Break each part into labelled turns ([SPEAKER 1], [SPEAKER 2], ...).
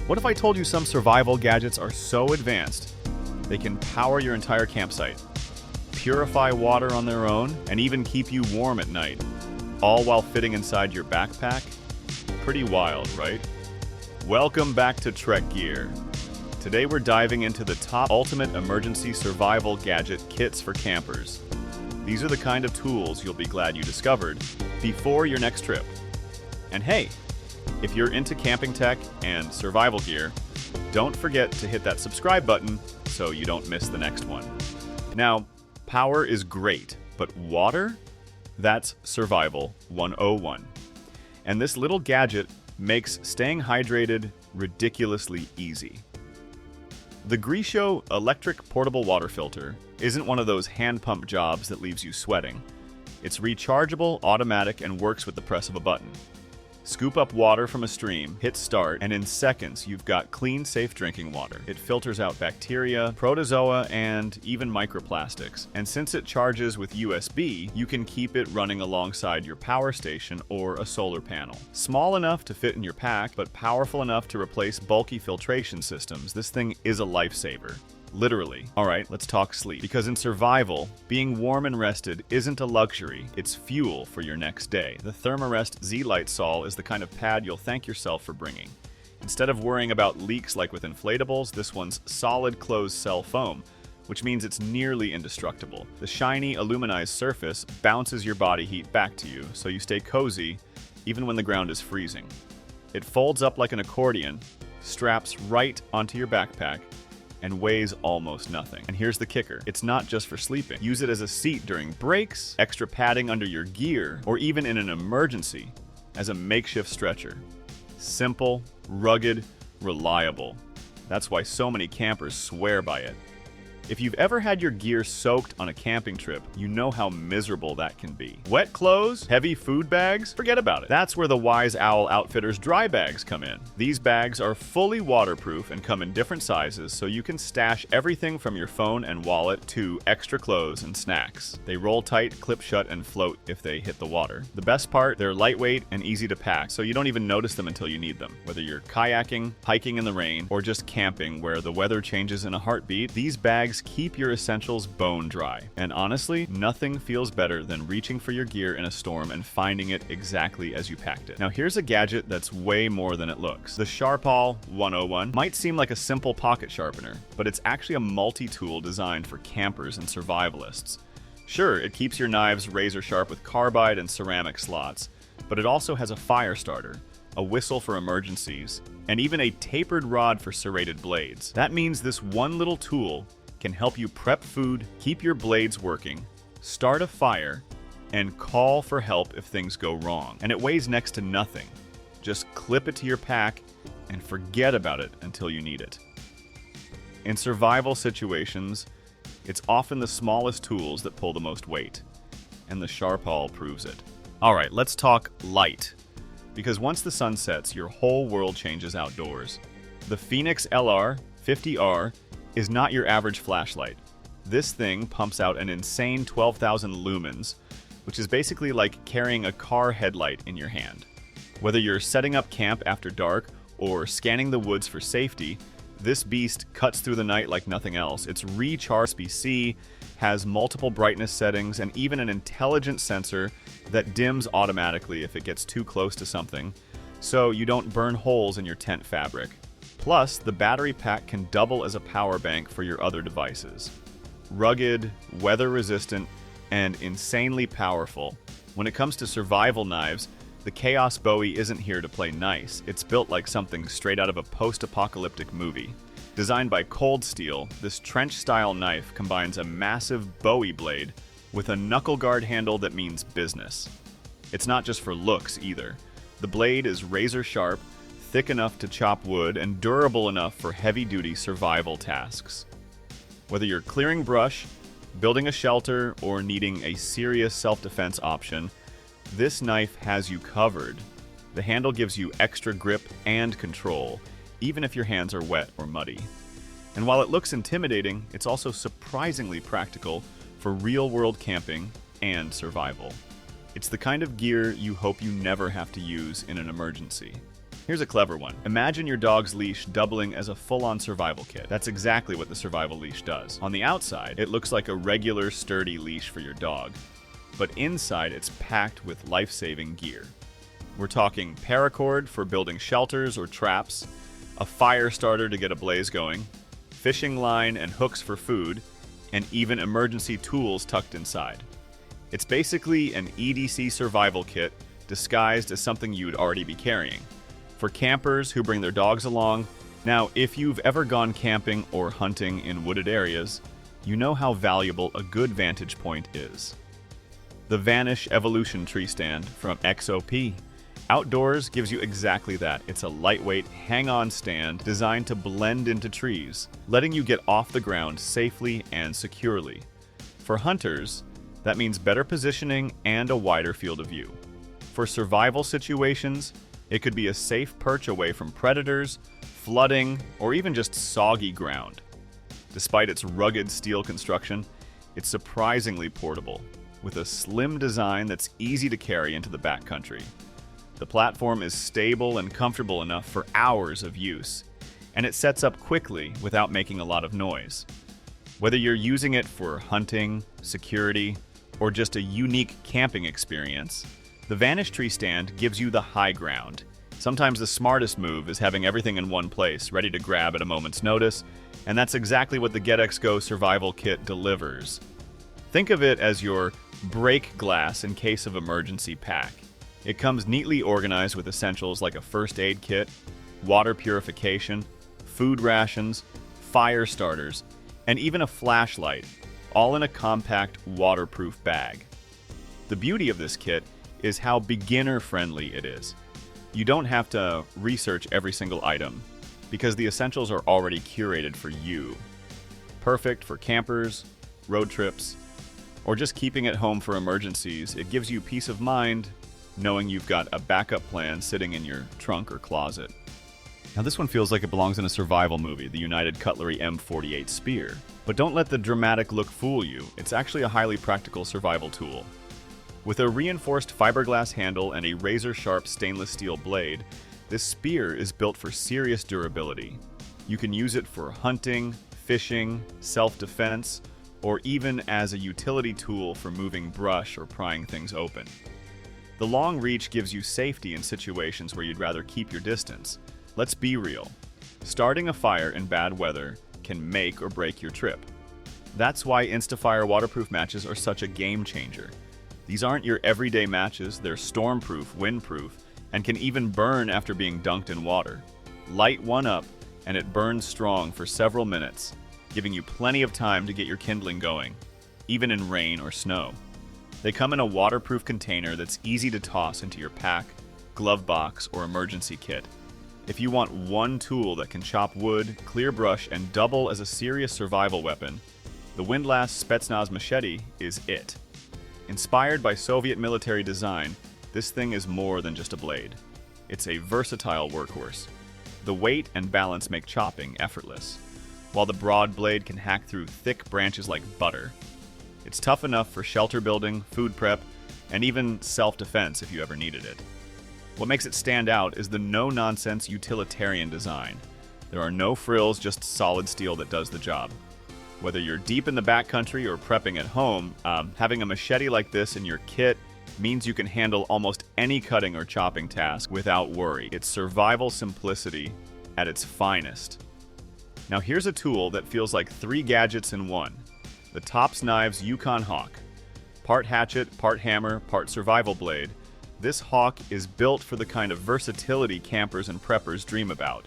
[SPEAKER 1] What if I told you some survival gadgets are so advanced they can power your entire campsite, purify water on their own, and even keep you warm at night, all while fitting inside your backpack? Pretty wild, right? Welcome back to Trek Gear. Today we're diving into the top ultimate emergency survival gadget kits for campers. These are the kind of tools you'll be glad you discovered before your next trip. And hey, if you're into camping tech and survival gear, don't forget to hit that subscribe button so you don't miss the next one. Now, power is great, but water? That's survival 101. And this little gadget makes staying hydrated ridiculously easy. The Grecio electric portable water filter isn't one of those hand pump jobs that leaves you sweating. It's rechargeable, automatic, and works with the press of a button. Scoop up water from a stream, hit start, and in seconds you've got clean, safe drinking water. It filters out bacteria, protozoa, and even microplastics. And since it charges with USB, you can keep it running alongside your power station or a solar panel. Small enough to fit in your pack, but powerful enough to replace bulky filtration systems, this thing is a lifesaver. Literally. Alright, let's talk sleep. Because in survival, being warm and rested isn't a luxury, it's fuel for your next day. The Therm-a-Rest Z Lite Sol is the kind of pad you'll thank yourself for bringing. Instead of worrying about leaks like with inflatables, this one's solid closed cell foam, which means it's nearly indestructible. The shiny, aluminized surface bounces your body heat back to you, so you stay cozy even when the ground is freezing. It folds up like an accordion, straps right onto your backpack, and weighs almost nothing. And here's the kicker. It's not just for sleeping. Use it as a seat during breaks, extra padding under your gear, or even in an emergency as a makeshift stretcher. Simple, rugged, reliable. That's why so many campers swear by it. If you've ever had your gear soaked on a camping trip, you know how miserable that can be. Wet clothes, heavy food bags, forget about it. That's where the Wise Owl Outfitters dry bags come in. These bags are fully waterproof and come in different sizes, so you can stash everything from your phone and wallet to extra clothes and snacks. They roll tight, clip shut, and float if they hit the water. The best part, they're lightweight and easy to pack, so you don't even notice them until you need them. Whether you're kayaking, hiking in the rain, or just camping where the weather changes in a heartbeat, these bags keep your essentials bone dry. And honestly, nothing feels better than reaching for your gear in a storm and finding it exactly as you packed it. Now here's a gadget that's way more than it looks. The Sharpal 101 might seem like a simple pocket sharpener, but it's actually a multi-tool designed for campers and survivalists. Sure, it keeps your knives razor sharp with carbide and ceramic slots, but it also has a fire starter, a whistle for emergencies, and even a tapered rod for serrated blades. That means this one little tool can help you prep food, keep your blades working, start a fire, and call for help if things go wrong. And it weighs next to nothing. Just clip it to your pack and forget about it until you need it. In survival situations, it's often the smallest tools that pull the most weight, and the Sharpal proves it. Alright, let's talk light. Because once the sun sets, your whole world changes outdoors. The Fenix LR50R is not your average flashlight. This thing pumps out an insane 12,000 lumens, which is basically like carrying a car headlight in your hand. Whether you're setting up camp after dark or scanning the woods for safety, this beast cuts through the night like nothing else. It's recharged USB, has multiple brightness settings, and even an intelligent sensor that dims automatically if it gets too close to something, so you don't burn holes in your tent fabric. Plus, the battery pack can double as a power bank for your other devices. Rugged, weather-resistant, and insanely powerful. When it comes to survival knives, the Chaos Bowie isn't here to play nice. It's built like something straight out of a post-apocalyptic movie. Designed by Cold Steel, this trench-style knife combines a massive Bowie blade with a knuckle guard handle that means business. It's not just for looks either. The blade is razor sharp, thick enough to chop wood, and durable enough for heavy-duty survival tasks. Whether you're clearing brush, building a shelter, or needing a serious self-defense option, this knife has you covered. The handle gives you extra grip and control, even if your hands are wet or muddy. And while it looks intimidating, it's also surprisingly practical for real-world camping and survival. It's the kind of gear you hope you never have to use in an emergency. Here's a clever one. Imagine your dog's leash doubling as a full-on survival kit. That's exactly what the survival leash does. On the outside, it looks like a regular sturdy leash for your dog, but inside it's packed with life-saving gear. We're talking paracord for building shelters or traps, a fire starter to get a blaze going, fishing line and hooks for food, and even emergency tools tucked inside. It's basically an EDC survival kit disguised as something you'd already be carrying. For campers who bring their dogs along. Now, if you've ever gone camping or hunting in wooded areas, you know how valuable a good vantage point is. The Vanish Evolution Tree Stand from XOP. Outdoors gives you exactly that. It's a lightweight, hang-on stand designed to blend into trees, letting you get off the ground safely and securely. For hunters, that means better positioning and a wider field of view. For survival situations, it could be a safe perch away from predators, flooding, or even just soggy ground. Despite its rugged steel construction, it's surprisingly portable, with a slim design that's easy to carry into the backcountry. The platform is stable and comfortable enough for hours of use, and it sets up quickly without making a lot of noise. Whether you're using it for hunting, security, or just a unique camping experience, the Vanish Tree Stand gives you the high ground. Sometimes the smartest move is having everything in one place, ready to grab at a moment's notice, and that's exactly what the GetXGo Survival Kit delivers. Think of it as your break glass in case of emergency pack. It comes neatly organized with essentials like a first aid kit, water purification, food rations, fire starters, and even a flashlight, all in a compact, waterproof bag. The beauty of this kit is how beginner-friendly it is. You don't have to research every single item, because the essentials are already curated for you. Perfect for campers, road trips, or just keeping it home for emergencies. It gives you peace of mind knowing you've got a backup plan sitting in your trunk or closet. Now this one feels like it belongs in a survival movie, the United Cutlery M48 Spear. But don't let the dramatic look fool you. It's actually a highly practical survival tool. With a reinforced fiberglass handle and a razor-sharp stainless steel blade, this spear is built for serious durability. You can use it for hunting, fishing, self-defense, or even as a utility tool for moving brush or prying things open. The long reach gives you safety in situations where you'd rather keep your distance. Let's be real. Starting a fire in bad weather can make or break your trip. That's why InstaFire waterproof matches are such a game changer. These aren't your everyday matches, they're stormproof, windproof, and can even burn after being dunked in water. Light one up, and it burns strong for several minutes, giving you plenty of time to get your kindling going, even in rain or snow. They come in a waterproof container that's easy to toss into your pack, glove box, or emergency kit. If you want one tool that can chop wood, clear brush, and double as a serious survival weapon, the Windlass Spetsnaz Machete is it. Inspired by Soviet military design, this thing is more than just a blade. It's a versatile workhorse. The weight and balance make chopping effortless, while the broad blade can hack through thick branches like butter. It's tough enough for shelter building, food prep, and even self-defense if you ever needed it. What makes it stand out is the no-nonsense utilitarian design. There are no frills, just solid steel that does the job. Whether you're deep in the backcountry or prepping at home, having a machete like this in your kit means you can handle almost any cutting or chopping task without worry. It's survival simplicity at its finest. Now here's a tool that feels like 3 gadgets in one. The Tops Knives Yukon Hawk. Part hatchet, part hammer, part survival blade, this hawk is built for the kind of versatility campers and preppers dream about.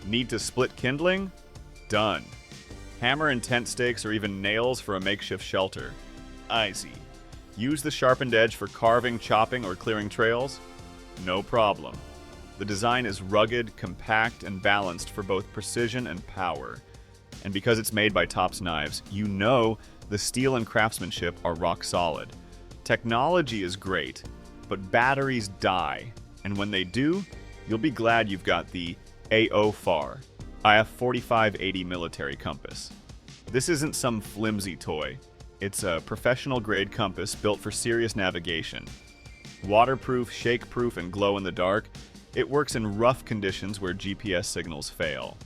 [SPEAKER 1] Need to split kindling? Done. Hammer and tent stakes or even nails for a makeshift shelter? Easy. Use the sharpened edge for carving, chopping, or clearing trails? No problem. The design is rugged, compact, and balanced for both precision and power. And because it's made by Tops Knives, you know the steel and craftsmanship are rock solid. Technology is great, but batteries die. And when they do, you'll be glad you've got the FAR AF4580 military compass. This isn't some flimsy toy. It's a professional-grade compass built for serious navigation. Waterproof, shake-proof, and glow-in-the-dark, It works in rough conditions where GPS signals fail.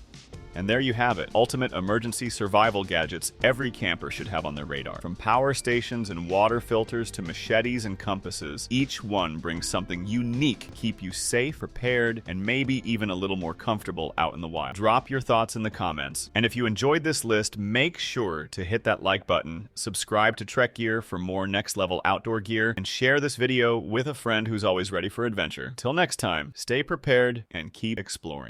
[SPEAKER 1] And there you have it, ultimate emergency survival gadgets every camper should have on their radar. From power stations and water filters to machetes and compasses, each one brings something unique to keep you safe, prepared, and maybe even a little more comfortable out in the wild. Drop your thoughts in the comments. And if you enjoyed this list, make sure to hit that like button, subscribe to Trek Gear for more next level outdoor gear, and share this video with a friend who's always ready for adventure. Till next time, stay prepared and keep exploring.